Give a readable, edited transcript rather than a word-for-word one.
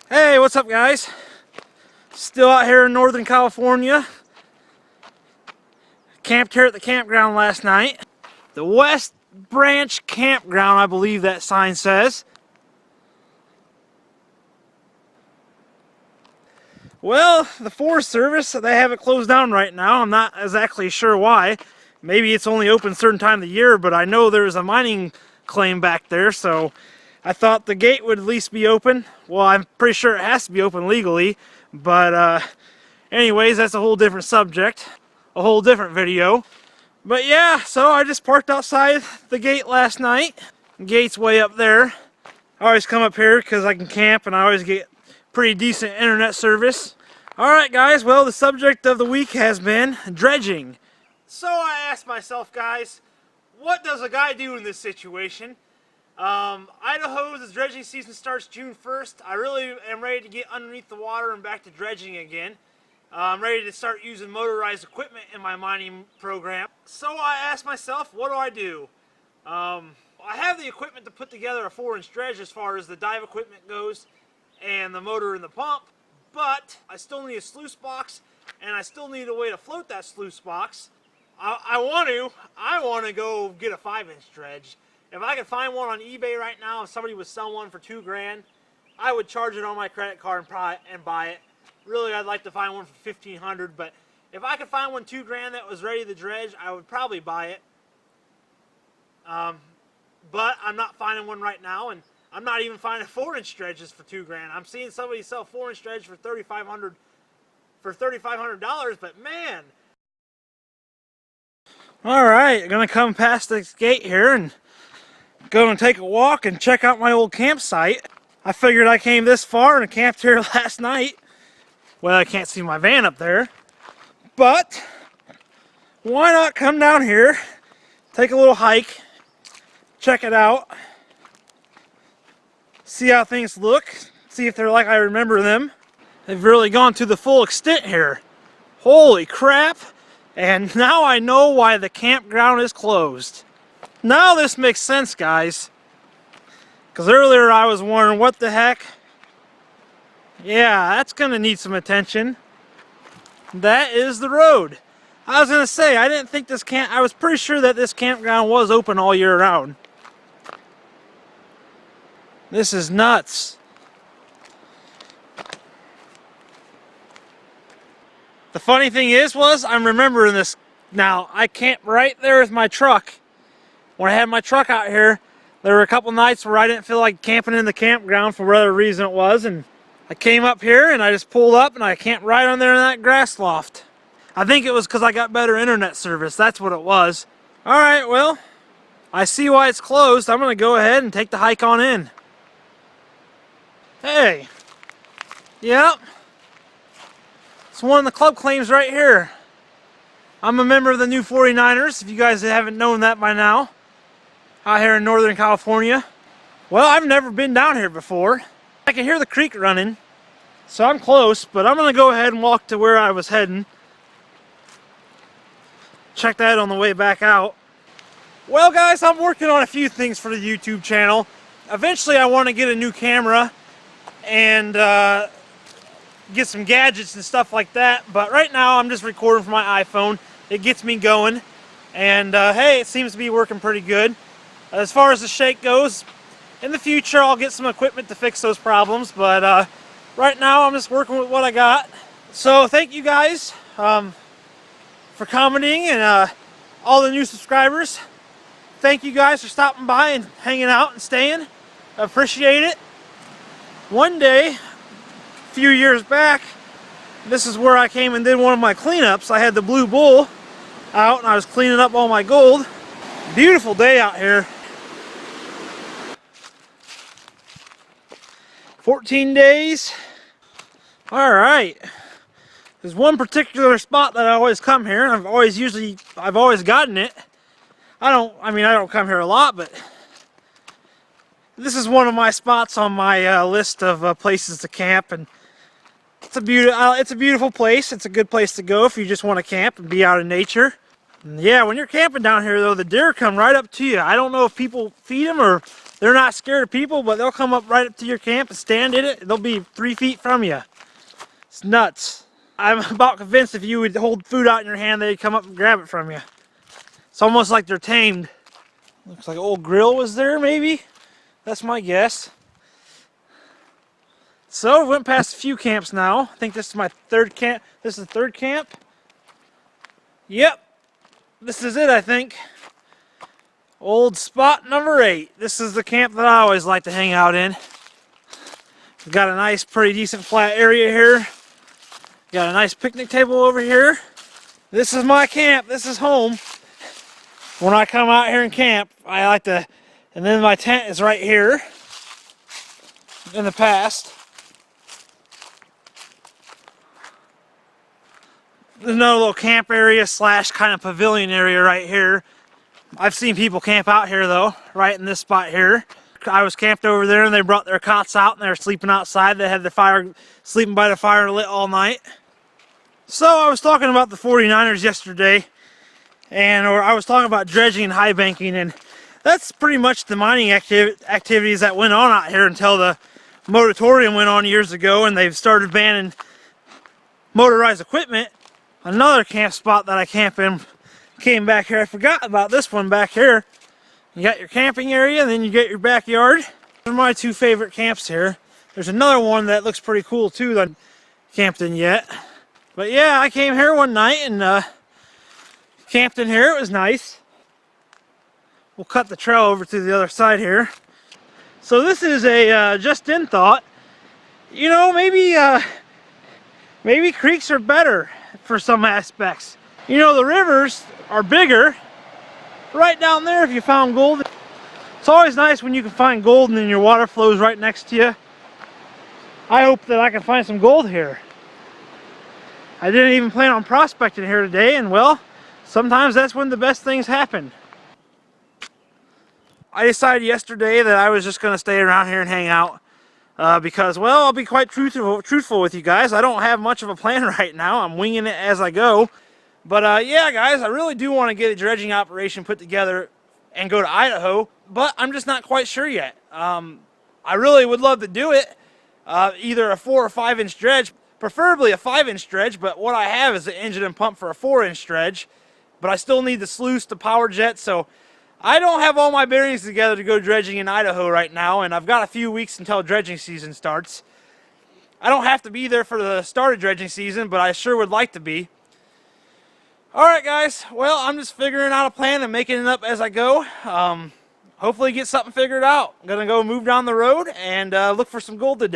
Hey, what's up, guys? Still out here in Northern California. Camped here at the campground last night. The West Branch Campground, I believe that sign says. Well, the Forest Service, they have it closed down right now. I'm not exactly sure why. Maybe it's only open a certain time of the year, but I know there's a mining claim back there, so I thought the gate would at least be open. Well, I'm pretty sure it has to be open legally, but anyways, that's a whole different subject, a whole different video. But yeah, so I just parked outside the gate last night. The gate's way up there. I always come up here because I can camp and I always get pretty decent internet service. Alright guys, well, the subject of the week has been dredging. So I asked myself, guys, what does a guy do in this situation? Idaho's dredging season starts June 1st. I really am ready to get underneath the water and back to dredging again. I'm ready to start using motorized equipment in my mining program. So I asked myself, what do I do? I have the equipment to put together a 4-inch dredge as far as the dive equipment goes and the motor and the pump, but I still need a sluice box and I still need a way to float that sluice box. I want to go get a 5-inch dredge. If I could find one on eBay right now, if somebody would sell one for $2 grand, I would charge it on my credit card and buy it. Really, I'd like to find one for $1,500, but if I could find one $2 grand that was ready to dredge, I would probably buy it. But I'm not finding one right now, and I'm not even finding 4-inch dredges for $2 grand. I'm seeing somebody sell 4-inch dredge for $3,500 but man. Alright, I'm gonna come past this gate here and go and take a walk and check out my old campsite. I figured I came this far and camped here last night. Well, I can't see my van up there, but why not come down here, take a little hike, check it out, see how things look, see if they're like I remember them. They've really gone to the full extent here. Holy crap! And now I know why the campground is closed. Now this makes sense, guys. Because earlier I was wondering, what the heck? Yeah, that's gonna need some attention. That is the road. I was gonna say, I didn't think this I was pretty sure that this campground was open all year round. This is nuts. The funny thing was I'm remembering this now. I camped right there with my truck. When I had my truck out here, there were a couple nights where I didn't feel like camping in the campground for whatever reason it was, and I came up here and I just pulled up and I camped right on there in that grass loft. I think it was because I got better internet service. That's what it was. Alright, well, I see why it's closed. I'm going to go ahead and take the hike on in. Hey. Yep. It's one of the club claims right here. I'm a member of the new 49ers, if you guys haven't known that by now. Out here in Northern California. Well, I've never been down here before. I can hear the creek running, so I'm close, but I'm going to go ahead and walk to where I was heading. Check that on the way back out. Well, guys, I'm working on a few things for the YouTube channel. Eventually, I want to get a new camera and get some gadgets and stuff like that, but right now I'm just recording from my iPhone. It gets me going, and hey, it seems to be working pretty good. As far as the shake goes, in the future I'll get some equipment to fix those problems, but right now I'm just working with what I got. So thank you guys for commenting, and all the new subscribers. Thank you guys for stopping by and hanging out and staying. I appreciate it. One day, a few years back, this is where I came and did one of my cleanups. I had the Blue Bull out and I was cleaning up all my gold. Beautiful day out here. 14 days. Alright. There's one particular spot that I always come here. I've always gotten it. I don't come here a lot, but this is one of my spots on my list of places to camp, and it's a beautiful place. It's a good place to go if you just want to camp and be out in nature. And yeah, when you're camping down here though, the deer come right up to you. I don't know if people feed them or They're not scared of people, but they'll come up right up to your camp and stand in it. They'll be 3 feet from you. It's nuts. I'm about convinced if you would hold food out in your hand, they'd come up and grab it from you. It's almost like they're tamed. Looks like an old grill was there, maybe? That's my guess. So, we went past a few camps now. I think this is my third camp. This is the third camp. Yep. This is it, I think. Old spot number 8. This is the camp that I always like to hang out in. We've got a nice, pretty decent flat area here. Got a nice picnic table over here. This is my camp. This is home. When I come out here and camp, I like to, and then my tent is right here in the past. There's another little camp area slash kind of pavilion area right here. I've seen people camp out here though, right in this spot here. I was camped over there and they brought their cots out and they were sleeping outside. They had the fire, sleeping by the fire lit all night. So I was talking about the 49ers yesterday, or I was talking about dredging and high banking, and that's pretty much the mining activities that went on out here until the moratorium went on years ago and they've started banning motorized equipment. Another camp spot that I camp in came back here. I forgot about this one back here. You got your camping area and then you get your backyard. Those are my 2 favorite camps here. There's another one that looks pretty cool too that I haven't camped in yet. But yeah, I came here one night and camped in here. It was nice. We'll cut the trail over to the other side here. So this is a just in thought. You know, maybe creeks are better for some aspects. You know, the rivers are bigger. Right down there if you found gold. It's always nice when you can find gold and then your water flows right next to you. I hope that I can find some gold here. I didn't even plan on prospecting here today, and well, sometimes that's when the best things happen. I decided yesterday that I was just going to stay around here and hang out because, well, I'll be quite truthful with you guys. I don't have much of a plan right now. I'm winging it as I go. But yeah, guys, I really do want to get a dredging operation put together and go to Idaho, but I'm just not quite sure yet. I really would love to do it, either a 4 or 5 inch dredge, preferably a 5-inch dredge, but what I have is an engine and pump for a 4-inch dredge, but I still need the sluice, the power jet, so I don't have all my bearings together to go dredging in Idaho right now, and I've got a few weeks until dredging season starts. I don't have to be there for the start of dredging season, but I sure would like to be. Alright guys, well, I'm just figuring out a plan and making it up as I go. Hopefully get something figured out. I'm going to go move down the road and look for some gold today.